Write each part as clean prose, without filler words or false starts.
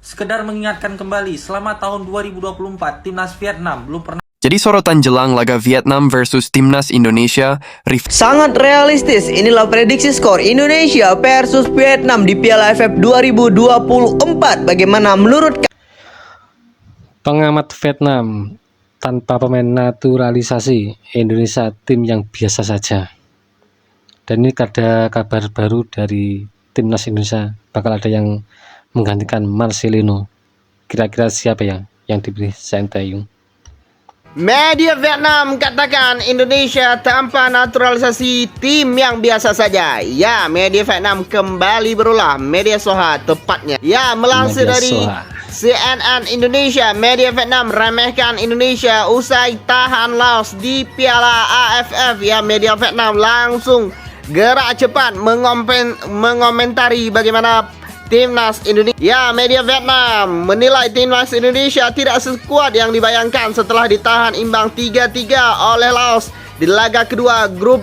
Sekedar mengingatkan kembali, selama tahun 2024, Timnas Vietnam belum pernah. Jadi sorotan jelang laga Vietnam versus Timnas Indonesia, Sangat realistis, inilah prediksi skor Indonesia versus Vietnam di Piala AFF 2024. Bagaimana menurut pengamat Vietnam? Tanpa pemain naturalisasi, Indonesia tim yang biasa saja. Dan ini ada kabar baru dari Timnas Indonesia, bakal ada yang menggantikan Marcelino. Kira-kira siapa yang diberi Sintayong? Media Vietnam katakan Indonesia tanpa naturalisasi tim yang biasa saja. Ya, media Vietnam kembali berulah. Media Soha tepatnya. Ya, melansir dari CNN Indonesia, media Vietnam remehkan Indonesia usai tahan Laos di Piala AFF. Ya, media Vietnam langsung gerak cepat mengomentari bagaimana Timnas Indonesia. Ya, media Vietnam menilai Timnas Indonesia tidak sekuat yang dibayangkan setelah ditahan imbang 3-3 oleh Laos di laga kedua grup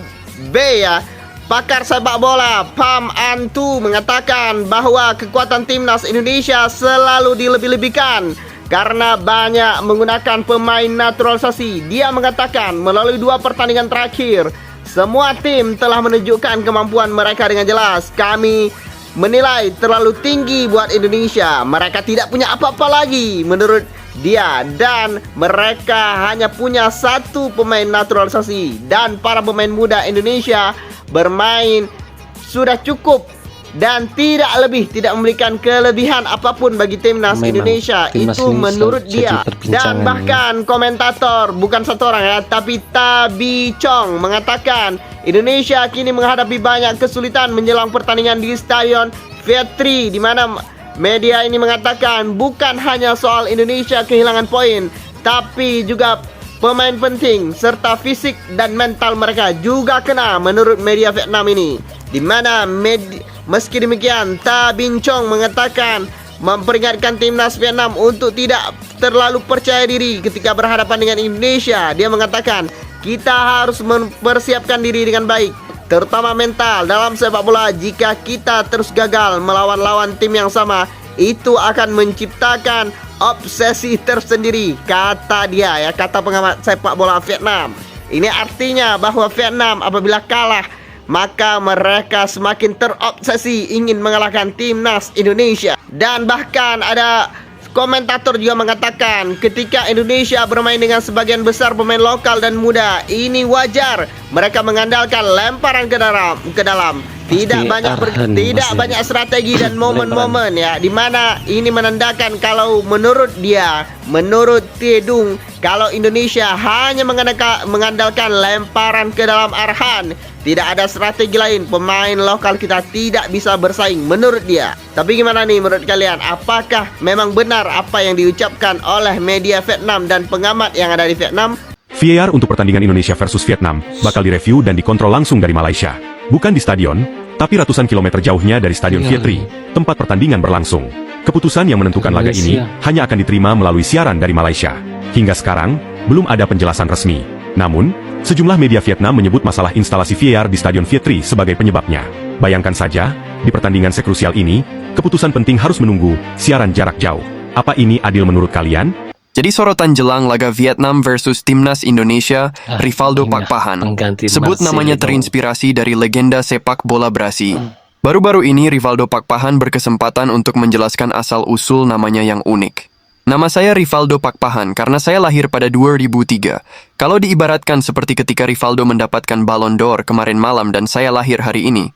B ya. Pakar sepak bola Pham Anh Tu mengatakan bahwa kekuatan Timnas Indonesia selalu dilebih-lebihkan karena banyak menggunakan pemain naturalisasi. Dia mengatakan melalui 2 pertandingan terakhir, semua tim telah menunjukkan kemampuan mereka dengan jelas. Kami menilai terlalu tinggi buat Indonesia. Mereka tidak punya apa-apa lagi menurut dia, dan mereka hanya punya 1 pemain naturalisasi, dan para pemain muda Indonesia bermain sudah cukup dan tidak memberikan kelebihan apapun bagi Timnas Indonesia. Itu menurut dia. Dan bahkan komentator, bukan satu orang ya, tapi Tabi Chong mengatakan Indonesia kini menghadapi banyak kesulitan menjelang pertandingan di Stadion Viet Tri, di mana media ini mengatakan bukan hanya soal Indonesia kehilangan poin, tapi juga pemain penting serta fisik dan mental mereka juga kena menurut media Vietnam ini. Di mana meski demikian, Ta Bin Chong mengatakan memperingatkan Timnas Vietnam untuk tidak terlalu percaya diri ketika berhadapan dengan Indonesia. Dia mengatakan kita harus mempersiapkan diri dengan baik, terutama mental dalam sepak bola. Jika kita terus gagal melawan lawan tim yang sama, itu akan menciptakan obsesi tersendiri, kata dia ya, kata pengamat sepak bola Vietnam. Ini artinya bahwa Vietnam apabila kalah, maka mereka semakin terobsesi ingin mengalahkan Timnas Indonesia. Dan bahkan ada komentator juga mengatakan ketika Indonesia bermain dengan sebagian besar pemain lokal dan muda, ini wajar mereka mengandalkan lemparan ke dalam. Tidak banyak strategi dan momen-momen ya, di mana ini menandakan kalau menurut dia, menurut Tiedung, kalau Indonesia hanya mengandalkan lemparan ke dalam Arhan, tidak ada strategi lain, pemain lokal kita tidak bisa bersaing menurut dia. Tapi gimana nih menurut kalian? Apakah memang benar apa yang diucapkan oleh media Vietnam dan pengamat yang ada di Vietnam? VAR untuk pertandingan Indonesia versus Vietnam bakal direview dan dikontrol langsung dari Malaysia. Bukan di stadion, tapi ratusan kilometer jauhnya dari Stadion Viet Tri, tempat pertandingan berlangsung. Keputusan yang menentukan laga ini hanya akan diterima melalui siaran dari Malaysia. Hingga sekarang, belum ada penjelasan resmi. Namun, sejumlah media Vietnam menyebut masalah instalasi VAR di Stadion Viet Tri sebagai penyebabnya. Bayangkan saja, di pertandingan sekrusial ini, keputusan penting harus menunggu siaran jarak jauh. Apa ini adil menurut kalian? jadi sorotan jelang laga Vietnam versus Timnas Indonesia, Rivaldo Pak Pahan. Sebut namanya terinspirasi dari legenda sepak bola Brasi. Baru-baru ini Rivaldo Pak Pahan berkesempatan untuk menjelaskan asal-usul namanya yang unik. Nama saya Rivaldo Pak Pahan karena saya lahir pada 2003. Kalau diibaratkan seperti ketika Rivaldo mendapatkan Ballon d'Or kemarin malam dan saya lahir hari ini.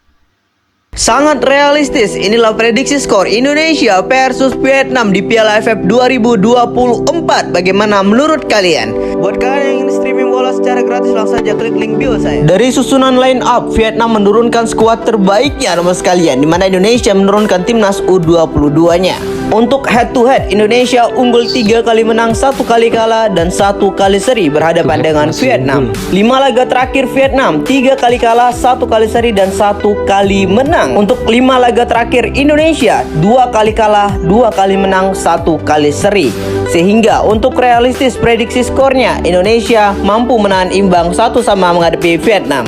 Sangat realistis, inilah prediksi skor Indonesia versus Vietnam di Piala AFF 2024. Bagaimana menurut kalian? Buat kalian yang ingin streaming bola secara gratis, langsung saja klik link bio saya. Dari susunan line up, Vietnam menurunkan skuad terbaiknya teman sekalian, di mana Indonesia menurunkan timnas U22-nya. Untuk head to head, Indonesia unggul 3 kali menang, 1 kali kalah, dan 1 kali seri berhadapan dengan Vietnam. 5 laga terakhir Vietnam, 3 kali kalah, 1 kali seri, dan 1 kali menang. Untuk 5 laga terakhir Indonesia, 2 kali kalah, 2 kali menang, 1 kali seri. Sehingga untuk realistis prediksi skornya, Indonesia mampu menahan imbang 1-1 menghadapi Vietnam.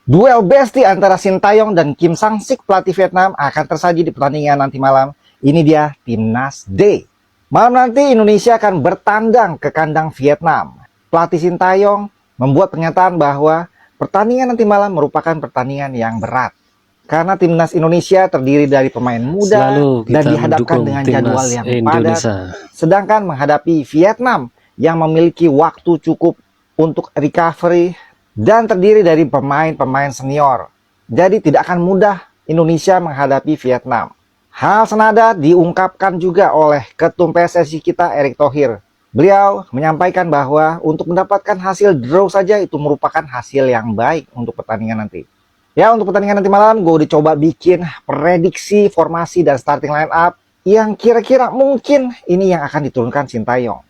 Duel besti antara Sintayong dan Kim Sang-sik pelatih Vietnam akan tersaji di pertandingan nanti malam. Ini dia Timnas D. Malam nanti Indonesia akan bertandang ke kandang Vietnam. Pelatih Sintayong membuat pernyataan bahwa pertandingan nanti malam merupakan pertandingan yang berat. Karena Timnas Indonesia terdiri dari pemain muda dan dihadapkan dengan jadwal yang padat. Sedangkan menghadapi Vietnam yang memiliki waktu cukup untuk recovery dan terdiri dari pemain-pemain senior. Jadi tidak akan mudah Indonesia menghadapi Vietnam. Hal senada diungkapkan juga oleh Ketum PSSI kita Erick Thohir. Beliau menyampaikan bahwa untuk mendapatkan hasil draw saja itu merupakan hasil yang baik untuk pertandingan nanti. Ya, untuk pertandingan nanti malam gue udah coba bikin prediksi formasi dan starting line up yang kira-kira mungkin ini yang akan diturunkan Sintayong.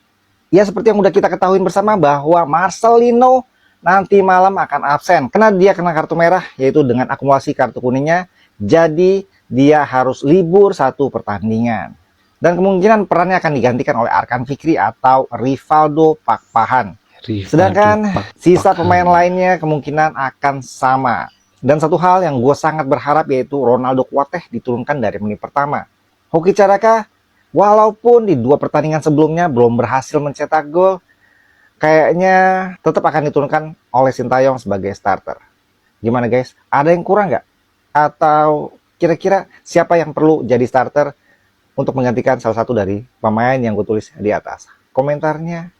Ya, seperti yang udah kita ketahui bersama bahwa Marcelino nanti malam akan absen karena dia kena kartu merah, yaitu dengan akumulasi kartu kuningnya. Jadi dia harus libur satu pertandingan. Dan kemungkinan perannya akan digantikan oleh Arkan Fikri atau Rivaldo Pakpahan. Sedangkan sisa pemain lainnya kemungkinan akan sama. Dan satu hal yang gue sangat berharap yaitu Ronaldo Kuateh diturunkan dari menit pertama. Hoki Caraka, walaupun di 2 pertandingan sebelumnya belum berhasil mencetak gol, kayaknya tetap akan diturunkan oleh Sintayong sebagai starter. Gimana guys? Ada yang kurang nggak? Atau kira-kira siapa yang perlu jadi starter untuk menggantikan salah satu dari pemain yang gue tulis di atas? Komentarnya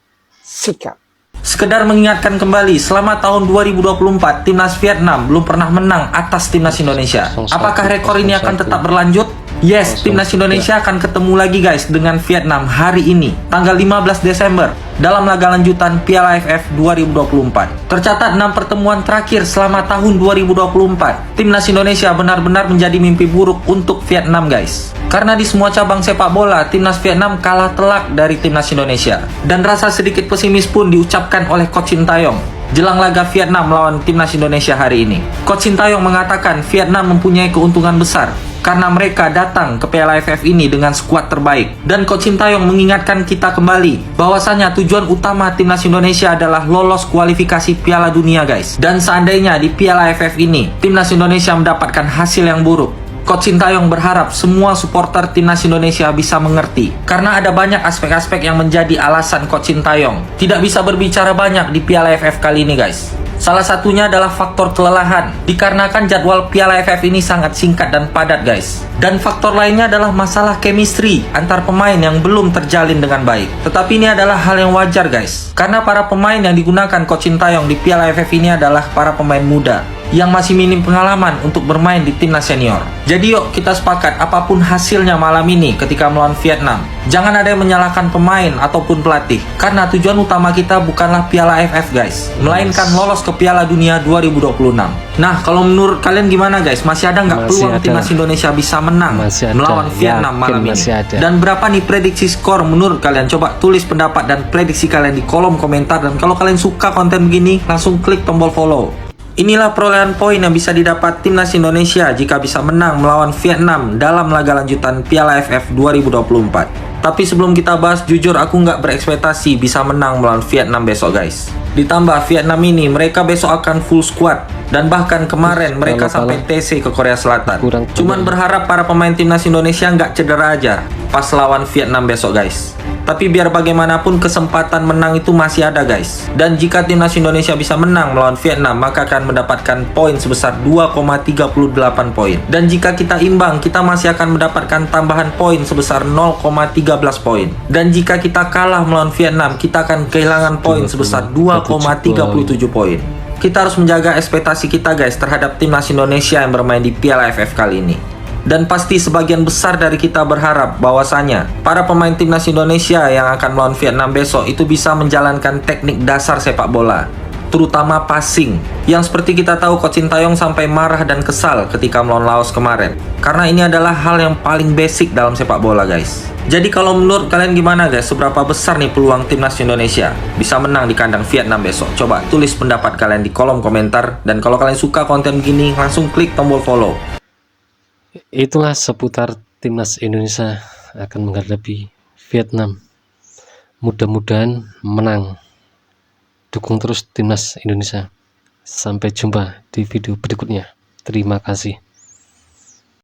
sikat. Sekedar mengingatkan kembali, selama tahun 2024, Timnas Vietnam belum pernah menang atas Timnas Indonesia. Apakah rekor ini akan tetap berlanjut? Yes, Timnas Indonesia akan ketemu lagi guys dengan Vietnam hari ini, tanggal 15 Desember, dalam laga lanjutan Piala AFF 2024. Tercatat 6 pertemuan terakhir selama tahun 2024. Timnas Indonesia benar-benar menjadi mimpi buruk untuk Vietnam guys. Karena di semua cabang sepak bola, Timnas Vietnam kalah telak dari Timnas Indonesia. Dan rasa sedikit pesimis pun diucapkan oleh Coach Sintayong jelang laga Vietnam melawan Timnas Indonesia hari ini. Coach Sintayong mengatakan Vietnam mempunyai keuntungan besar karena mereka datang ke Piala AFF ini dengan skuad terbaik. Dan Coach Sintayong mengingatkan kita kembali bahwasanya tujuan utama Timnas Indonesia adalah lolos kualifikasi Piala Dunia guys. Dan seandainya di Piala AFF ini Timnas Indonesia mendapatkan hasil yang buruk, Coach Sintayong berharap semua supporter Timnas Indonesia bisa mengerti. Karena ada banyak aspek-aspek yang menjadi alasan Coach Sintayong tidak bisa berbicara banyak di Piala AFF kali ini guys. Salah satunya adalah faktor kelelahan, dikarenakan jadwal Piala AFF ini sangat singkat dan padat guys. Dan faktor lainnya adalah masalah chemistry antar pemain yang belum terjalin dengan baik. Tetapi ini adalah hal yang wajar guys, karena para pemain yang digunakan Coach Sintayong di Piala AFF ini adalah para pemain muda yang masih minim pengalaman untuk bermain di timnas senior. Jadi yuk kita sepakat apapun hasilnya malam ini ketika melawan Vietnam, jangan ada yang menyalahkan pemain ataupun pelatih, karena tujuan utama kita bukanlah Piala AFF guys, melainkan lolos ke Piala Dunia 2026. Nah, kalau menurut kalian gimana guys? Masih ada nggak peluang timnas Indonesia bisa menang melawan Vietnam malam ini? Dan berapa nih prediksi skor menurut kalian? Coba tulis pendapat dan prediksi kalian di kolom komentar. Dan kalau kalian suka konten begini, langsung klik tombol follow. Inilah perolehan poin yang bisa didapat Timnas Indonesia jika bisa menang melawan Vietnam dalam laga lanjutan Piala AFF 2024. Tapi sebelum kita bahas, jujur aku nggak berekspektasi bisa menang melawan Vietnam besok guys. Ditambah Vietnam ini mereka besok akan full squad, dan bahkan kemarin mereka sampai TC ke Korea Selatan. Cuman berharap para pemain Timnas Indonesia nggak cedera aja pas lawan Vietnam besok guys. Tapi biar bagaimanapun kesempatan menang itu masih ada guys. Dan jika Timnas Indonesia bisa menang melawan Vietnam, maka akan mendapatkan poin sebesar 2,38 poin. Dan jika kita imbang, kita masih akan mendapatkan tambahan poin sebesar 0,13 poin. Dan jika kita kalah melawan Vietnam, kita akan kehilangan poin sebesar 2,37 poin. Kita harus menjaga ekspektasi kita guys terhadap Timnas Indonesia yang bermain di Piala AFF kali ini. Dan pasti sebagian besar dari kita berharap bahwasanya para pemain Timnas Indonesia yang akan melawan Vietnam besok itu bisa menjalankan teknik dasar sepak bola, terutama passing, yang seperti kita tahu Coach Sintayong sampai marah dan kesal ketika melawan Laos kemarin. Karena ini adalah hal yang paling basic dalam sepak bola guys. Jadi kalau menurut kalian gimana guys? Seberapa besar nih peluang Timnas Indonesia bisa menang di kandang Vietnam besok? Coba tulis pendapat kalian di kolom komentar. Dan kalau kalian suka konten begini, langsung klik tombol follow. Itulah seputar Timnas Indonesia akan menghadapi Vietnam. Mudah-mudahan menang. Dukung terus Timnas Indonesia. Sampai jumpa di video berikutnya. Terima kasih.